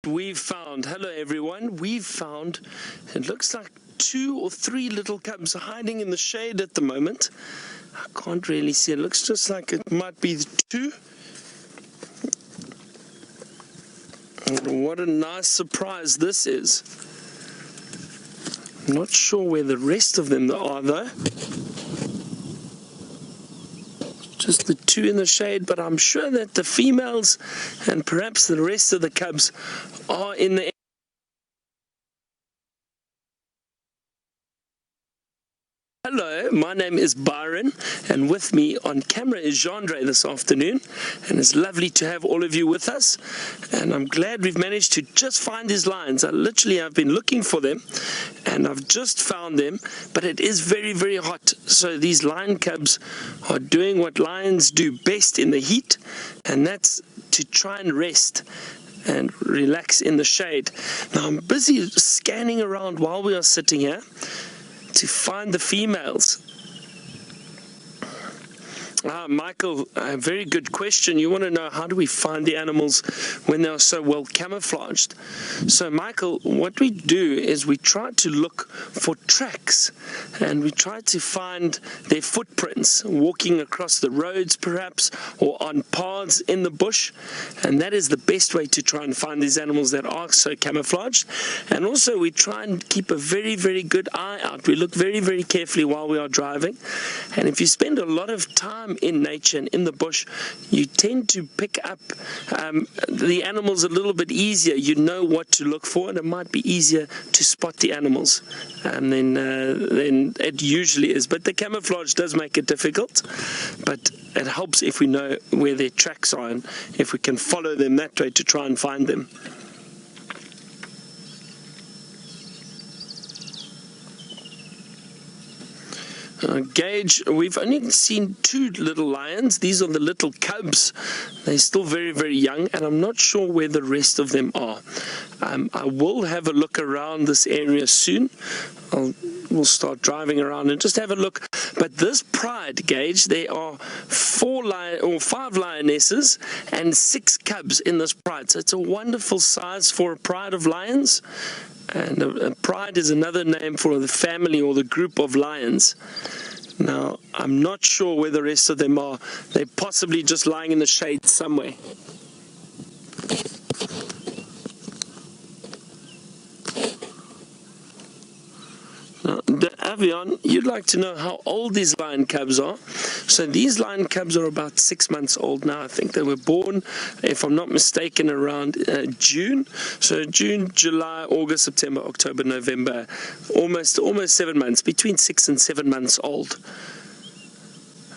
We've found, hello everyone, we've found, it looks like 2 or 3 little cubs hiding in the shade at the moment. I can't really see, it looks just like it might be 2. And what a nice surprise this is. I'm not sure where the rest of them are though. Just the 2 in the shade, but I'm sure that the females and perhaps the rest of the cubs are in the. Hello, my name is Byron, and with me on camera is Jandre this afternoon, and it's lovely to have all of you with us, and I'm glad we've managed to just find these lions. I've been looking for them, and I've just found them, but it is very, very hot, so these lion cubs are doing what lions do best in the heat, and that's to try and rest and relax in the shade. Now I'm busy scanning around while we are sitting here to find the females. Michael, a very good question. You want to know, how do we find the animals when they are so well camouflaged? So Michael, what we do is we try to look for tracks, and we try to find their footprints walking across the roads perhaps, or on paths in the bush, and that is the best way to try and find these animals that are so camouflaged. And also we try and keep a very, very good eye out. We look very, very carefully while we are driving, and if you spend a lot of time in nature and in the bush, you tend to pick up the animals a little bit easier. You know what to look for, and it might be easier to spot the animals than it usually is. But the camouflage does make it difficult, but it helps if we know where their tracks are and if we can follow them that way to try and find them. Gage, we've only seen 2 little lions. These are the little cubs. They're still very, very young, and I'm not sure where the rest of them are. I will have a look around this area soon. We'll start driving around and just have a look. But this pride, Gage, there are 5 lionesses and 6 cubs in this pride. So it's a wonderful size for a pride of lions. And a pride is another name for the family or the group of lions. Now, I'm not sure where the rest of them are. They're possibly just lying in the shade somewhere. Now, Avion, you'd like to know how old these lion cubs are. So these lion cubs are about 6 months old now. I think they were born, if I'm not mistaken, around June. So June, July, August, September, October, November, almost 7 months, between 6 and 7 months old.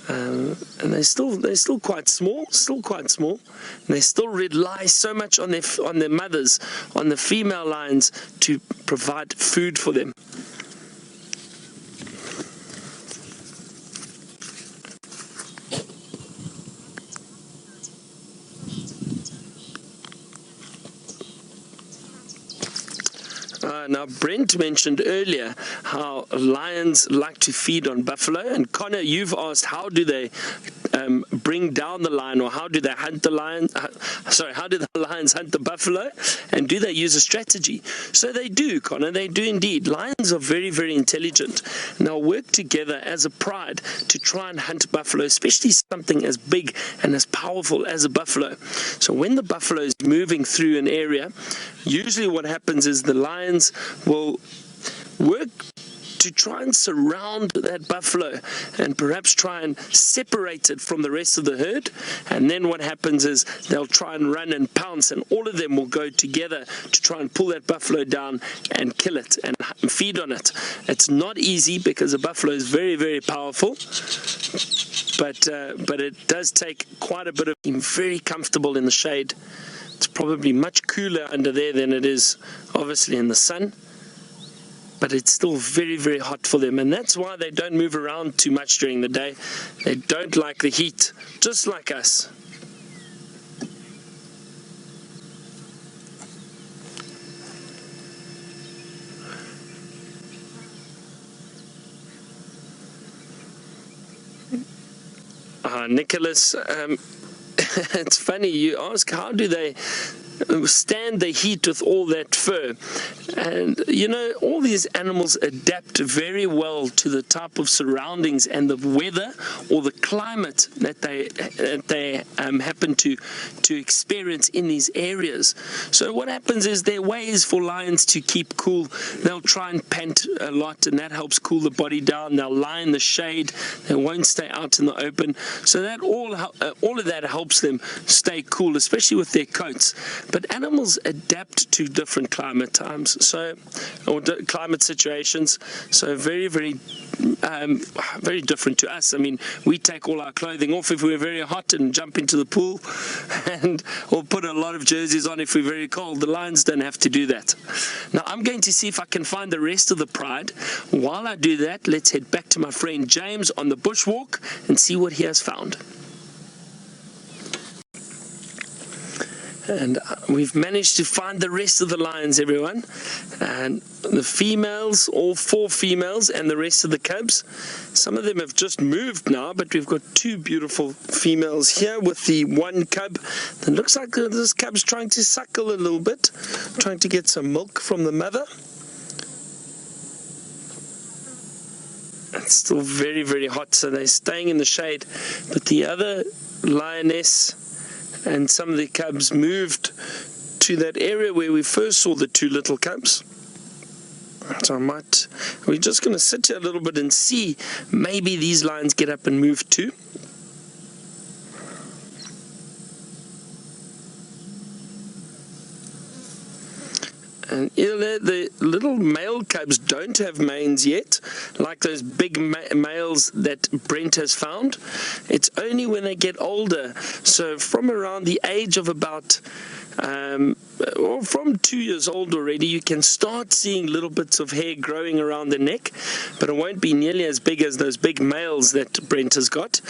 And they're still quite small, and they still rely so much on their mothers, on the female lions, to provide food for them. Now, Brent mentioned earlier how lions like to feed on buffalo, and Connor, you've asked, how do they bring down the lion, or how do they hunt the lion? How do the lions hunt the buffalo, and do they use a strategy? So they do, Connor, they do indeed. Lions are very, very intelligent, and they'll work together as a pride to try and hunt buffalo, especially something as big and as powerful as a buffalo. So when the buffalo is moving through an area, usually what happens is the lions will work to try and surround that buffalo and perhaps try and separate it from the rest of the herd. And then what happens is they'll try and run and pounce, and all of them will go together to try and pull that buffalo down and kill it and feed on it. It's not easy because a buffalo is very, very powerful, but it does take quite a bit of being very comfortable in the shade. It's probably much cooler under there than it is obviously in the sun, but it's still very, very hot for them, and that's why they don't move around too much during the day. They don't like the heat, just like us. Nicholas, it's funny you ask, how do they stand the heat with all that fur. And you know, all these animals adapt very well to the type of surroundings and the weather or the climate that they happen to experience in these areas. So what happens is there are ways for lions to keep cool. They'll try and pant a lot, and that helps cool the body down. They'll lie in the shade. They won't stay out in the open. So that all of that helps them stay cool, especially with their coats. But animals adapt to different climate times, or climate situations. So very, very different to us. I mean, we take all our clothing off if we're very hot and jump into the pool, or put a lot of jerseys on if we're very cold. The lions don't have to do that. Now, I'm going to see if I can find the rest of the pride. While I do that, let's head back to my friend James on the bushwalk and see what he has found. And we've managed to find the rest of the lions, everyone. And the females, all 4 females, and the rest of the cubs. Some of them have just moved now, but we've got 2 beautiful females here with the 1 cub. It looks like this cub's trying to suckle a little bit, trying to get some milk from the mother. It's still very, very hot, so they're staying in the shade. But the other lioness and some of the cubs moved to that area where we first saw the 2 little cubs. So we're just going to sit here a little bit and see, maybe these lions get up and move too. And the little male cubs don't have manes yet, like those big males that Brent has found. It's only when they get older, so from around the age of about or from 2 years old already, you can start seeing little bits of hair growing around the neck, but it won't be nearly as big as those big males that Brent has got.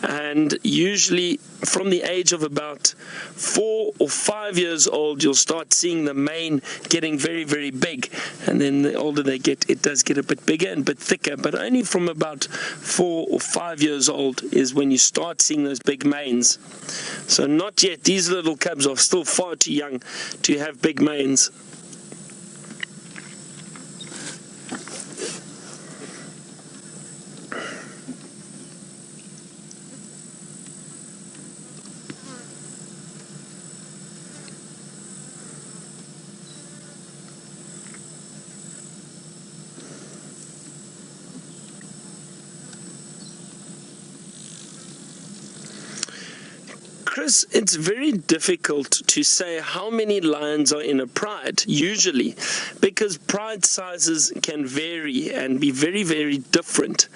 And usually from the age of about 4 or 5 years old, you'll start seeing the mane getting very, very big. And then the older they get, it does get a bit bigger and a bit thicker, but only from about 4 or 5 years old is when you start seeing those big manes. So not yet. These little cubs are still far too young to have big manes. Chris, it's very difficult to say how many lions are in a pride, usually, because pride sizes can vary and be very, very different.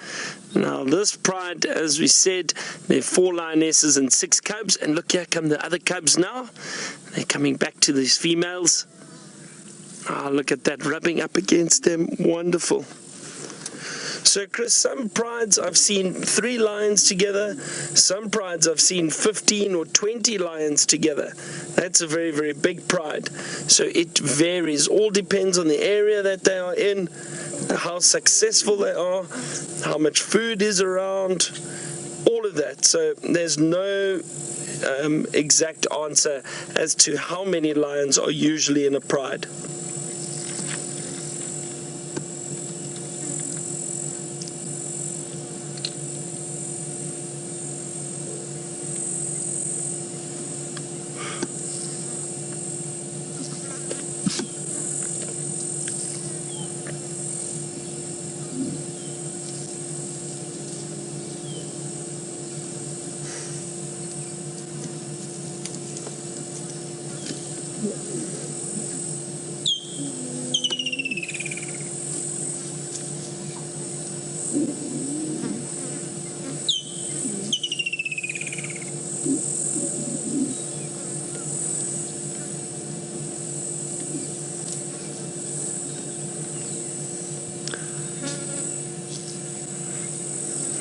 Now, this pride, as we said, there are 4 lionesses and 6 cubs, and look, here come the other cubs now. They're coming back to these females. Ah, look at that, rubbing up against them. Wonderful. So, Chris, some prides I've seen 3 lions together. Some prides I've seen 15 or 20 lions together. That's a very, very big pride. So it varies. All depends on the area that they are in, how successful they are, how much food is around, all of that. So there's no exact answer as to how many lions are usually in a pride.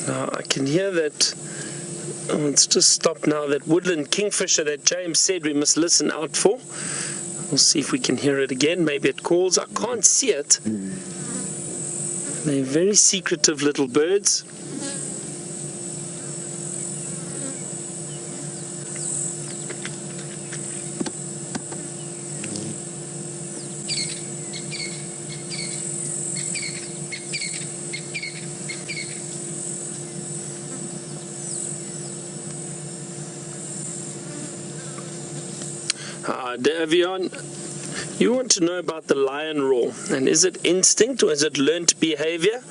Now I can hear that, it's just stopped now, that woodland kingfisher that James said we must listen out for. We'll see if we can hear it again. Maybe it calls. I can't see it. They're very secretive little birds. Davion, you want to know about the lion roar, and is it instinct or is it learnt behavior?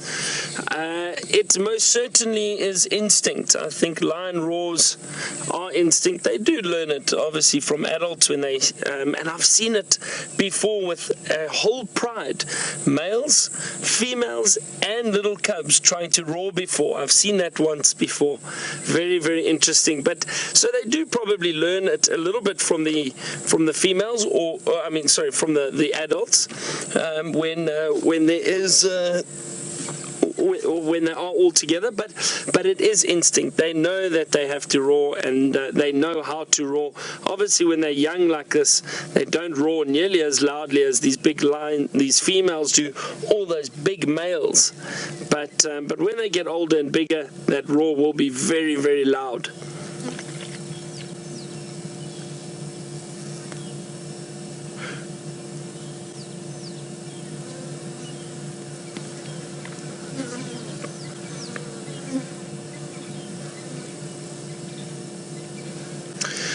It most certainly is instinct. I think lion roars are instinct. They do learn it, obviously, from adults when they, and I've seen it before with a whole pride, males, females, and little cubs trying to roar before. I've seen that once before. Very, very interesting. But so they do probably learn it a little bit from the females, or I mean, sorry, from the adults, when there is. When they are all together, but it is instinct. They know that they have to roar, and they know how to roar. Obviously, when they're young like this, they don't roar nearly as loudly as these females do, all those big males. But when they get older and bigger, that roar will be very, very loud.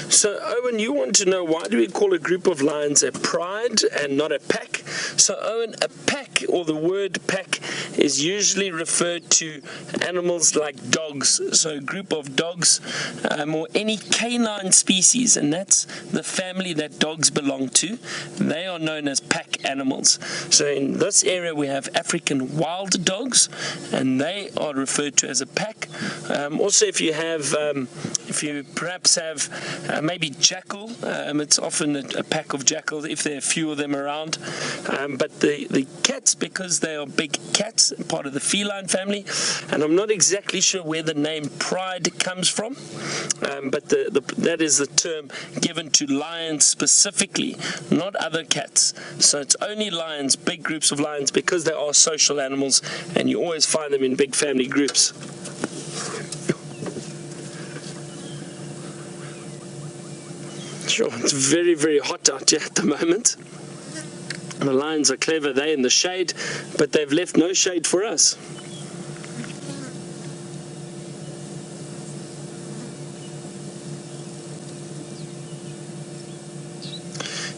So, Owen, you want to know why do we call a group of lions a pride and not a pack? So, Owen, a pack, or the word pack, is usually referred to animals like dogs. So, a group of dogs, or any canine species, and that's the family that dogs belong to. They are known as pack animals. So, in this area, we have African wild dogs, and they are referred to as a pack. Also, if you perhaps have maybe jackal, it's often a pack of jackals if there are a few of them around. But the cats, because they are big cats, part of the feline family, and I'm not exactly sure where the name pride comes from, but that is the term given to lions specifically, not other cats. So it's only lions, big groups of lions, because they are social animals, and you always find them in big family groups. Sure, it's very, very hot out here at the moment. The lions are clever, they're in the shade, but they've left no shade for us.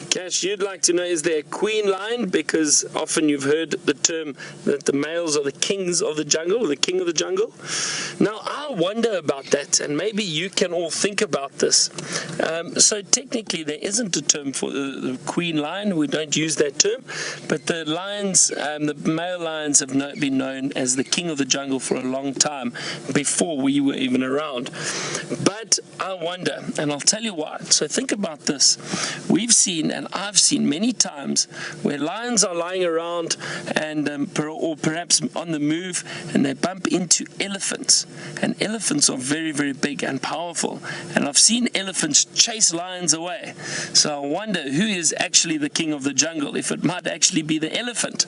Cash, you'd like to know, is there a queen lion? Because often you've heard the term that the males are the kings of the jungle, the king of the jungle. Now, I wonder about that, and maybe you can all think about this. So technically, there isn't a term for the queen lion. We don't use that term. But the lions, the male lions, have been known as the king of the jungle for a long time, before we were even around. But I wonder, and I'll tell you why. So think about this. We've seen, and I've seen many times, where lions are lying around and or perhaps on the move, and they bump into elephants. And elephants are very, very big and powerful. And I've seen elephants chase lions away. So I wonder who is actually the king of the jungle, if it might actually be the elephant.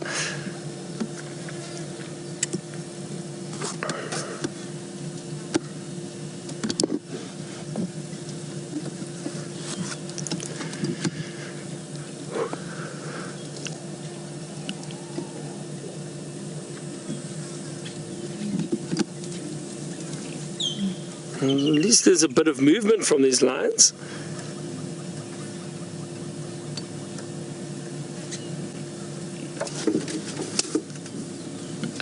At least there's a bit of movement from these lions.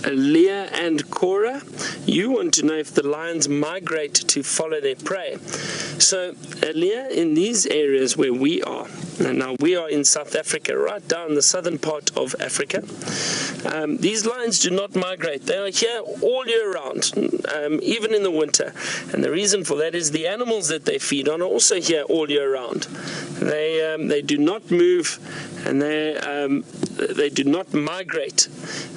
Leah and Cora, you want to know if the lions migrate to follow their prey. So, Leah, in these areas where we are, and now we are in South Africa, right down the southern part of Africa, these lions do not migrate. They are here all year round, even in the winter. And the reason for that is the animals that they feed on are also here all year round. They do not move, and they do not migrate.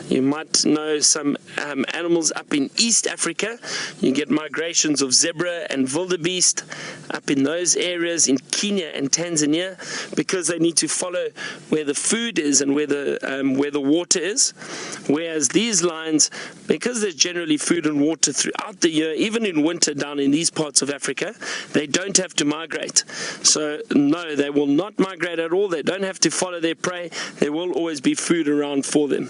You might know some animals up in East Africa. You get migrations of zebra and wildebeest up in those areas in Kenya and Tanzania, because they need to follow where the food is and where the water is. Whereas these lions, because there's generally food and water throughout the year, even in winter down in these parts of Africa, they don't have to migrate. So no, they will not migrate at all. They don't have to follow their prey. There will always be food around for them.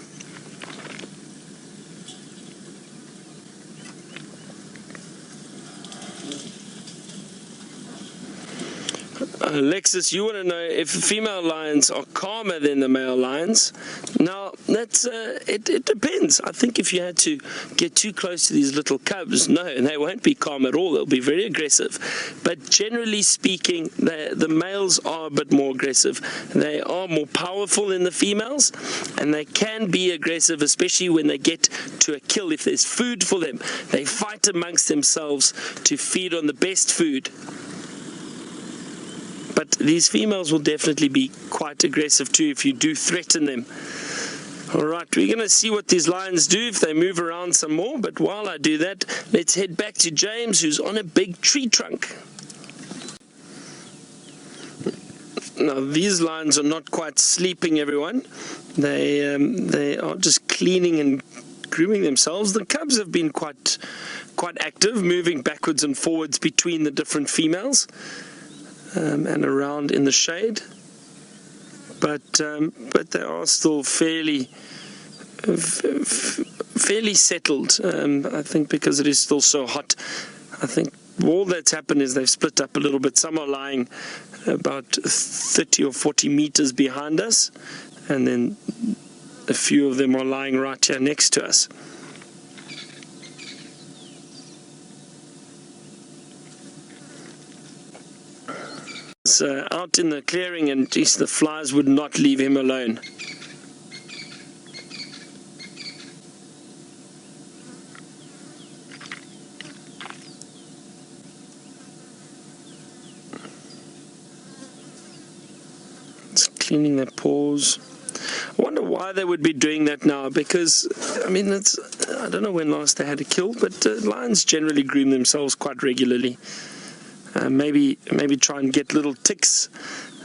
Alexis, you want to know if female lions are calmer than the male lions. Now, that's it depends. I think if you had to get too close to these little cubs, no, they won't be calm at all. They'll be very aggressive. But generally speaking, the males are a bit more aggressive. They are more powerful than the females, and they can be aggressive, especially when they get to a kill. If there's food for them, they fight amongst themselves to feed on the best food. But these females will definitely be quite aggressive too if you do threaten them. Alright, we're going to see what these lions do if they move around some more. But while I do that, let's head back to James, who's on a big tree trunk. Now, these lions are not quite sleeping, everyone. They are just cleaning and grooming themselves. The cubs have been quite active, moving backwards and forwards between the different females. And around in the shade, but they are still fairly settled. I think because it is still so hot. I think all that's happened is they've split up a little bit. Some are lying about 30 or 40 meters behind us, and then a few of them are lying right here next to us. Out in the clearing, and geez, the flies would not leave him alone. It's cleaning their paws. I wonder why they would be doing that now, because I mean, I don't know when last they had a kill, but lions generally groom themselves quite regularly. Maybe try and get little ticks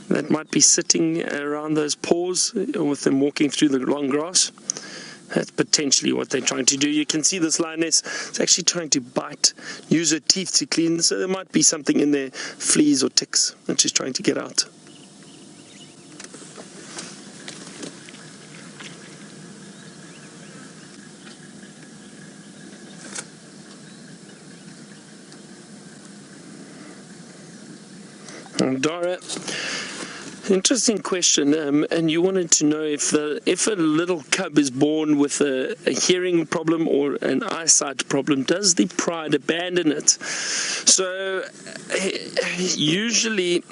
that might be sitting around those paws with them walking through the long grass. That's potentially what they're trying to do. You can see this lioness is actually trying to bite, use her teeth to clean, so there might be something in there, fleas or ticks, that she's trying to get out. Dara, interesting question, and you wanted to know if a little cub is born with a hearing problem or an eyesight problem, does the pride abandon it? So usually,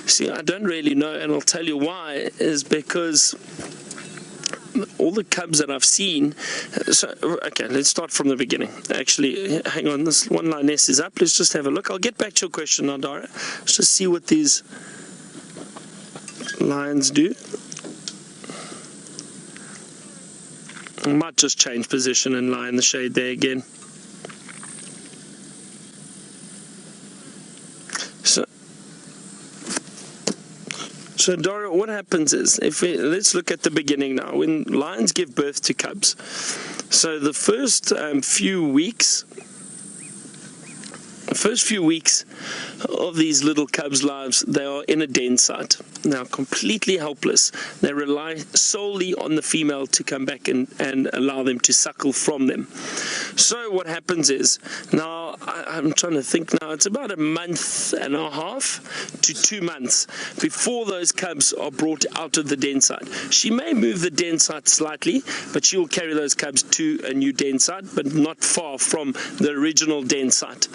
see, I don't really know, and I'll tell you why, is because all the cubs that I've seen, okay, let's start from the beginning. Actually, hang on, this one lioness is up. Let's just have a look. I'll get back to your question now, Dara. Let's just see what these lions do. I might just change position and lie in the shade there again. So Dora, what happens is, let's look at the beginning now. When lions give birth to cubs, so the first few weeks of these little cubs' lives, they are in a den site. They are completely helpless. They rely solely on the female to come back and allow them to suckle from them. So what happens is, now I'm trying to think now, it's about a month and a half to 2 months before those cubs are brought out of the den site. She may move the den site slightly, but she will carry those cubs to a new den site, but not far from the original den site.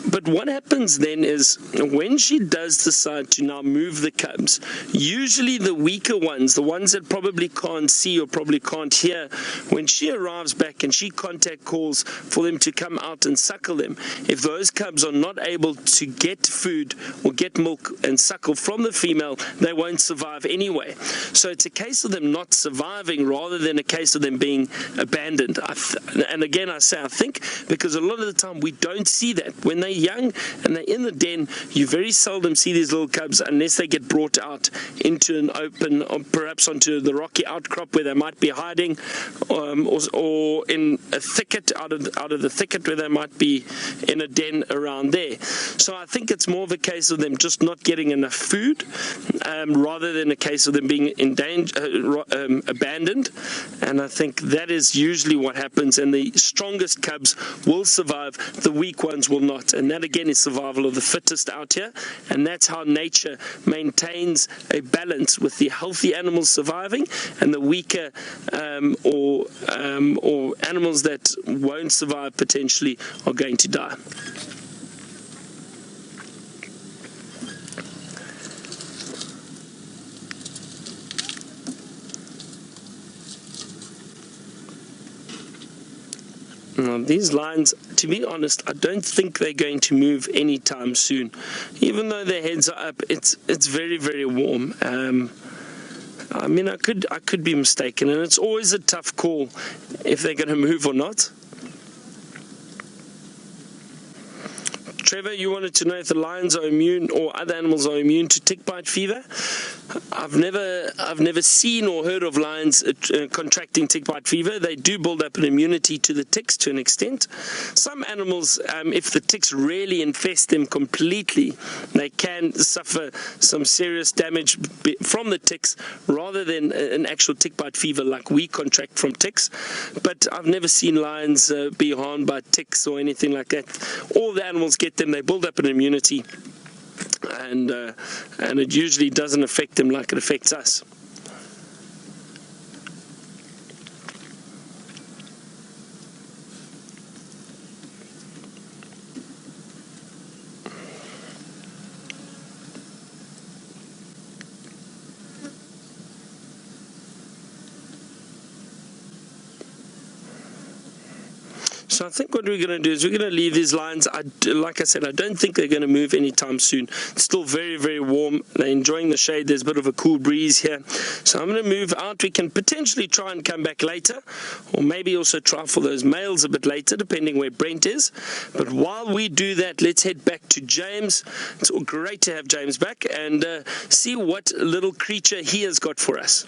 But what happens then is, when she does decide to now move the cubs, usually the weaker ones, the ones that probably can't see or probably can't hear, when she arrives back and she contact calls for them to come out and suckle them, if those cubs are not able to get food or get milk and suckle from the female, they won't survive anyway. So it's a case of them not surviving rather than a case of them being abandoned. And again, I say I think, because a lot of the time we don't see that. When they're young and they're in the den, you very seldom see these little cubs unless they get brought out into an open, or perhaps onto the rocky outcrop where they might be hiding, or in a thicket, out of the thicket where they might be in a den around there. So I think it's more of a case of them just not getting enough food, rather than a case of them being in danger, abandoned. And I think that is usually what happens, and the strongest cubs will survive, the weak ones will not. And that again is survival of the fittest out here, and that's how nature maintains a balance with the healthy animals surviving and the weaker or animals that won't survive potentially are going to die. Now, these lions, to be honest, I don't think they're going to move anytime soon. Even though their heads are up, it's very, very warm. I mean, I could be mistaken, and it's always a tough call if they're going to move or not. Trevor, you wanted to know if the lions are immune or other animals are immune to tick bite fever. I've never seen or heard of lions contracting tick bite fever. They do build up an immunity to the ticks to an extent. Some animals, if the ticks really infest them completely, they can suffer some serious damage from the ticks rather than an actual tick bite fever like we contract from ticks. But I've never seen lions be harmed by ticks or anything like that. All the animals get them, they build up an immunity, and it usually doesn't affect them like it affects us. So I think what we're going to do is we're going to leave these lions. Like I said, I don't think they're going to move anytime soon. It's still very, very warm. They're enjoying the shade. There's a bit of a cool breeze here. So I'm going to move out. We can potentially try and come back later, or maybe also try for those males a bit later, depending where Brent is. But while we do that, let's head back to James. It's all great to have James back and see what little creature he has got for us.